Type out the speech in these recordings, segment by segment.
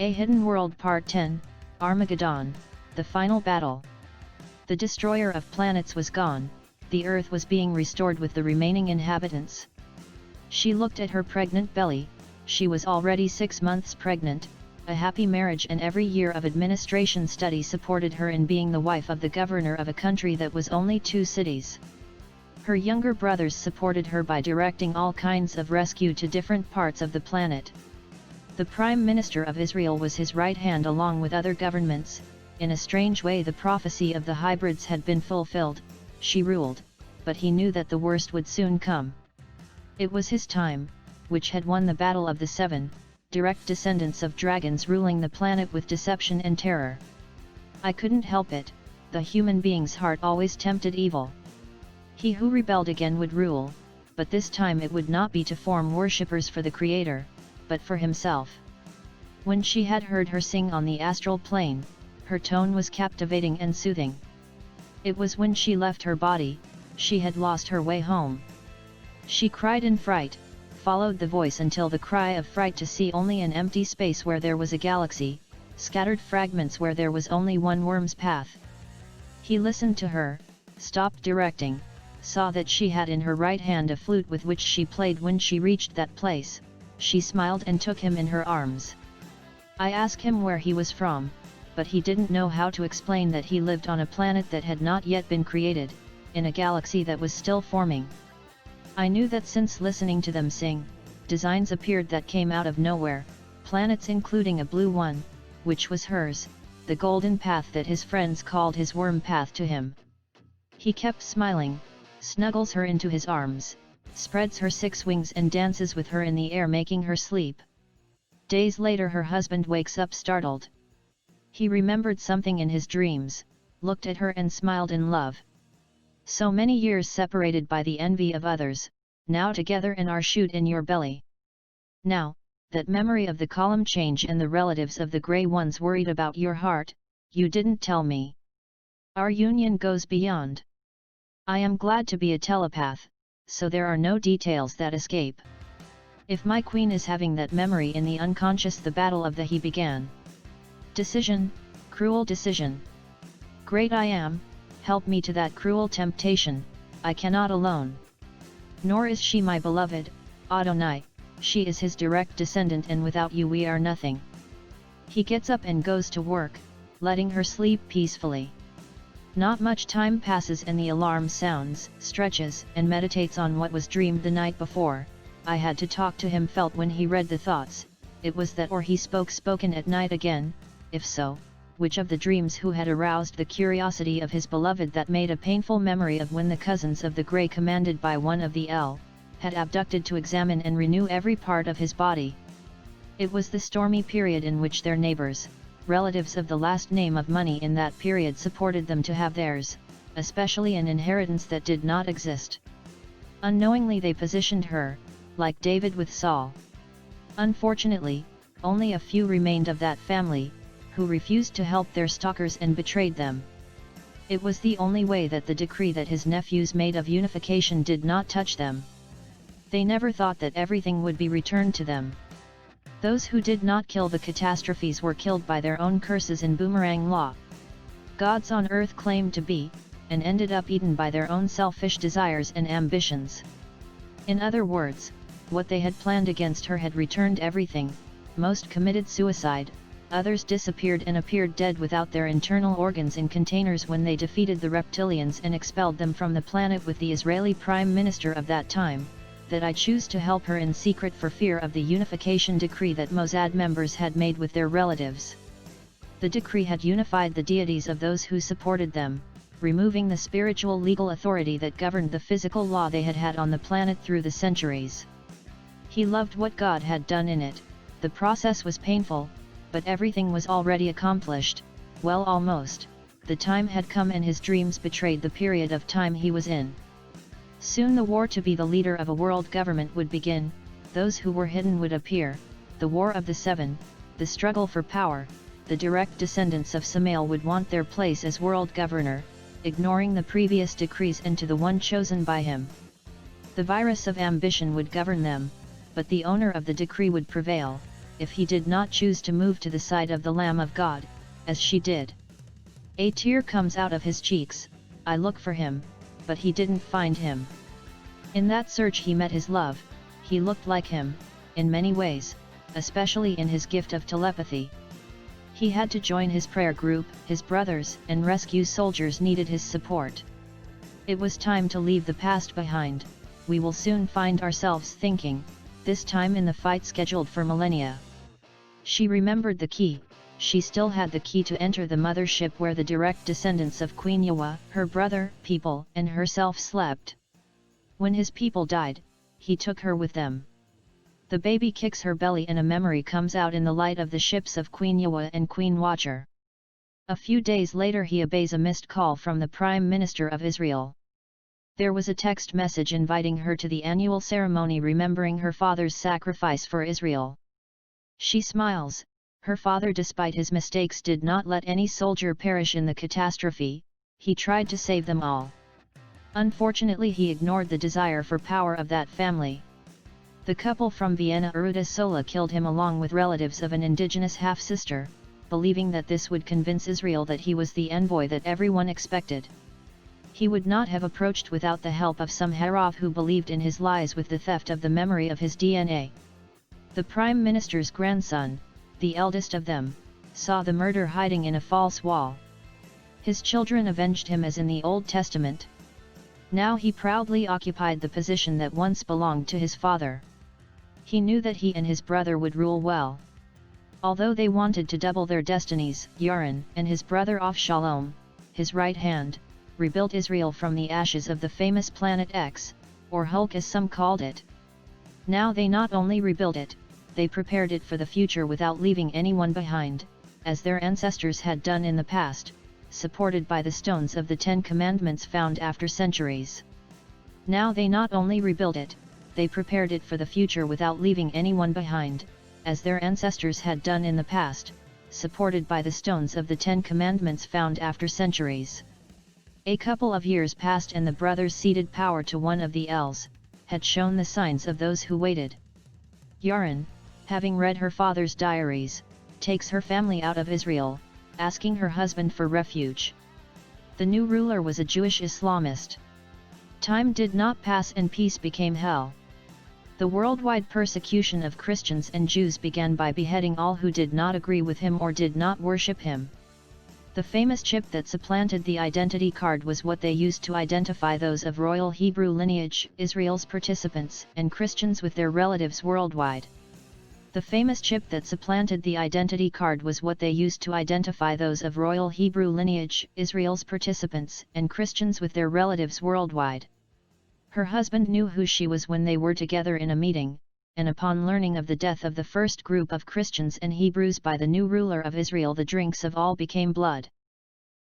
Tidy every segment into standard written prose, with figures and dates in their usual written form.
A Hidden World Part 10, Armageddon, the final battle. The destroyer of planets was gone, the Earth was being restored with the remaining inhabitants. She looked at her pregnant belly, she was already 6 months pregnant, a happy marriage and every year of administration study supported her in being the wife of the governor of a country that was only 2 cities. Her younger brothers supported her by directing all kinds of rescue to different parts of the planet. The Prime Minister of Israel was his right hand along with other governments. In a strange way the prophecy of the hybrids had been fulfilled, she ruled, but he knew that the worst would soon come. It was his time, which had won the battle of the 7, direct descendants of dragons ruling the planet with deception and terror. I couldn't help it, the human being's heart always tempted evil. He who rebelled again would rule, but this time it would not be to form worshippers for the Creator, but for himself. When she had heard her sing on the astral plane, her tone was captivating and soothing. It was when she left her body, she had lost her way home. She cried in fright, followed the voice until the cry of fright to see only an empty space where there was a galaxy, scattered fragments where there was only one worm's path. He listened to her, stopped directing, saw that she had in her right hand a flute with which she played when she reached that place. She smiled and took him in her arms. I asked him where he was from, but he didn't know how to explain that he lived on a planet that had not yet been created, in a galaxy that was still forming. I knew that since listening to them sing, designs appeared that came out of nowhere, planets including a blue one, which was hers, the golden path that his friends called his worm path to him. He kept smiling, snuggles her into his arms, spreads her 6 wings and dances with her in the air making her sleep. Days later her husband wakes up startled. He remembered something in his dreams, looked at her and smiled in love. So many years separated by the envy of others, now together in our chute in your belly. Now, that memory of the column change and the relatives of the grey ones worried about your heart, you didn't tell me. Our union goes beyond. I am glad to be a telepath, so there are no details that escape. If my queen is having that memory in the unconscious, the battle of the he began. Decision, cruel decision. Great I am, help me to that cruel temptation, I cannot alone. Nor is she my beloved, Adonai, she is his direct descendant and without you we are nothing. He gets up and goes to work, letting her sleep peacefully. Not much time passes and the alarm sounds, stretches and meditates on what was dreamed the night before. I had to talk to him, felt when he read the thoughts, it was that or he spoken at night again, if so, which of the dreams who had aroused the curiosity of his beloved that made a painful memory of when the cousins of the Grey commanded by one of the L, had abducted to examine and renew every part of his body. It was the stormy period in which their neighbors, relatives of the last name of money in that period supported them to have theirs, especially an inheritance that did not exist. Unknowingly they positioned her, like David with Saul. Unfortunately, only a few remained of that family, who refused to help their stalkers and betrayed them. It was the only way that the decree that his nephews made of unification did not touch them. They never thought that everything would be returned to them. Those who did not kill the catastrophes were killed by their own curses in boomerang law. Gods on earth claimed to be, and ended up eaten by their own selfish desires and ambitions. In other words, what they had planned against her had returned everything, most committed suicide, others disappeared and appeared dead without their internal organs in containers when they defeated the reptilians and expelled them from the planet with the Israeli Prime Minister of that time, that I choose to help her in secret for fear of the unification decree that Mossad members had made with their relatives. The decree had unified the deities of those who supported them, removing the spiritual legal authority that governed the physical law they had had on the planet through the centuries. He loved what God had done in it. The process was painful, but everything was already accomplished, well, almost. The time had come and his dreams betrayed the period of time he was in. Soon the war to be the leader of a world government would begin, those who were hidden would appear, the War of the 7, the struggle for power, the direct descendants of Samael would want their place as world governor, ignoring the previous decrees and to the one chosen by him. The virus of ambition would govern them, but the owner of the decree would prevail, if he did not choose to move to the side of the Lamb of God, as she did. A tear comes out of his cheeks. I look for him, but he didn't find him. In that search he met his love. He looked like him, in many ways, especially in his gift of telepathy. He had to join his prayer group. His brothers and rescue soldiers needed his support. It was time to leave the past behind. We will soon find ourselves thinking, this time in the fight scheduled for millennia. She remembered the key. She still had the key to enter the mothership where the direct descendants of Queen Yawa, her brother, people, and herself slept. When his people died, he took her with them. The baby kicks her belly and a memory comes out in the light of the ships of Queen Yawa and Queen Watcher. A few days later he obeys a missed call from the Prime Minister of Israel. There was a text message inviting her to the annual ceremony remembering her father's sacrifice for Israel. She smiles. Her father, despite his mistakes, did not let any soldier perish in the catastrophe. He tried to save them all. Unfortunately he ignored the desire for power of that family. The couple from Vienna Uruta Sola killed him along with relatives of an indigenous half-sister, believing that this would convince Israel that he was the envoy that everyone expected. He would not have approached without the help of some Harav who believed in his lies with the theft of the memory of his DNA. The Prime Minister's grandson, the eldest of them, saw the murder hiding in a false wall. His children avenged him as in the Old Testament. Now he proudly occupied the position that once belonged to his father. He knew that he and his brother would rule well. Although they wanted to double their destinies, Yaron and his brother Avshalom, his right hand, rebuilt Israel from the ashes of the famous Planet X, or Hulk as some called it. Now they not only rebuilt it, they prepared it for the future without leaving anyone behind, as their ancestors had done in the past, supported by the stones of the 10 Commandments found after centuries. Now they not only rebuilt it, they prepared it for the future without leaving anyone behind, as their ancestors had done in the past, supported by the stones of the 10 Commandments found after centuries. A couple of years passed and the brothers ceded power to one of the Els, had shown the signs of those who waited. Yaron, having read her father's diaries, takes her family out of Israel, asking her husband for refuge. The new ruler was a Jewish Islamist. Time did not pass and peace became hell. The worldwide persecution of Christians and Jews began by beheading all who did not agree with him or did not worship him. The famous chip that supplanted the identity card was what they used to identify those of royal Hebrew lineage, Israel's participants, and Christians with their relatives worldwide. The famous chip that supplanted the identity card was what they used to identify those of royal Hebrew lineage, Israel's participants, and Christians with their relatives worldwide. Her husband knew who she was when they were together in a meeting, and upon learning of the death of the first group of Christians and Hebrews by the new ruler of Israel, the drinks of all became blood.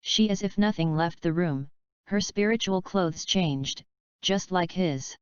She, as if nothing left the room, her spiritual clothes changed, just like his.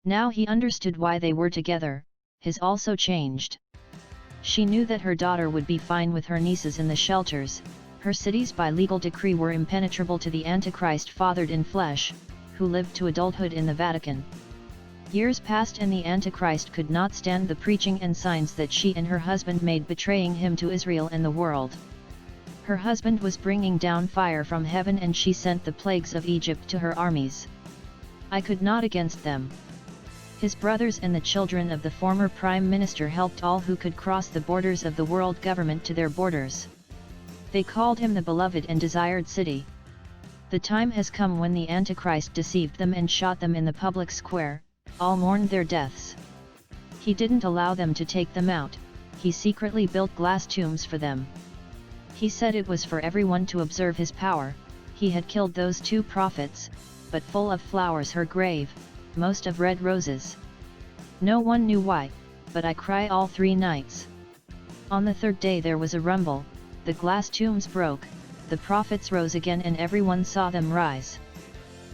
Now he understood why they were together, his also changed. She knew that her daughter would be fine with her nieces in the shelters. Her cities by legal decree were impenetrable to the Antichrist fathered in flesh, who lived to adulthood in the Vatican. Years passed and the Antichrist could not stand the preaching and signs that she and her husband made, betraying him to Israel and the world. Her husband was bringing down fire from heaven and she sent the plagues of Egypt to her armies. I could not against them. His brothers and the children of the former prime minister helped all who could cross the borders of the world government to their borders. They called him the beloved and desired city. The time has come when the Antichrist deceived them and shot them in the public square. All mourned their deaths. He didn't allow them to take them out, he secretly built glass tombs for them. He said it was for everyone to observe his power. He had killed those 2 prophets, but full of flowers her grave, most of red roses. No one knew why, but I cry all 3 nights. On the 3rd day there was a rumble, the glass tombs broke, the prophets rose again and everyone saw them rise.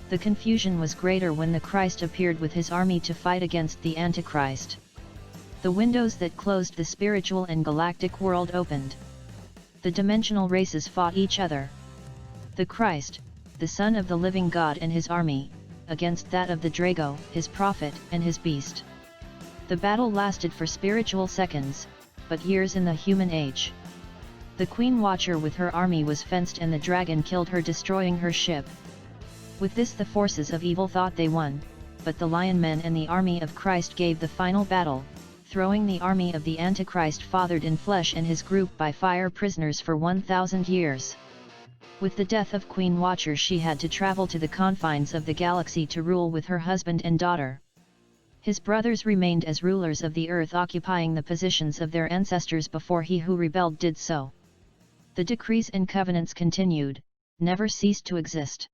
The confusion was greater when the Christ appeared with his army to fight against the Antichrist. The windows that closed the spiritual and galactic world opened. The dimensional races fought each other. The Christ, the Son of the living God, and his army, against that of the Drago, his prophet, and his beast. The battle lasted for spiritual seconds, but years in the human age. The Queen Watcher with her army was fenced and the dragon killed her, destroying her ship. With this the forces of evil thought they won, but the Lion Men and the army of Christ gave the final battle, throwing the army of the Antichrist fathered in flesh and his group by fire prisoners for 1,000 years. With the death of Queen Watcher she had to travel to the confines of the galaxy to rule with her husband and daughter. His brothers remained as rulers of the earth, occupying the positions of their ancestors before he who rebelled did so. The decrees and covenants continued, never ceased to exist.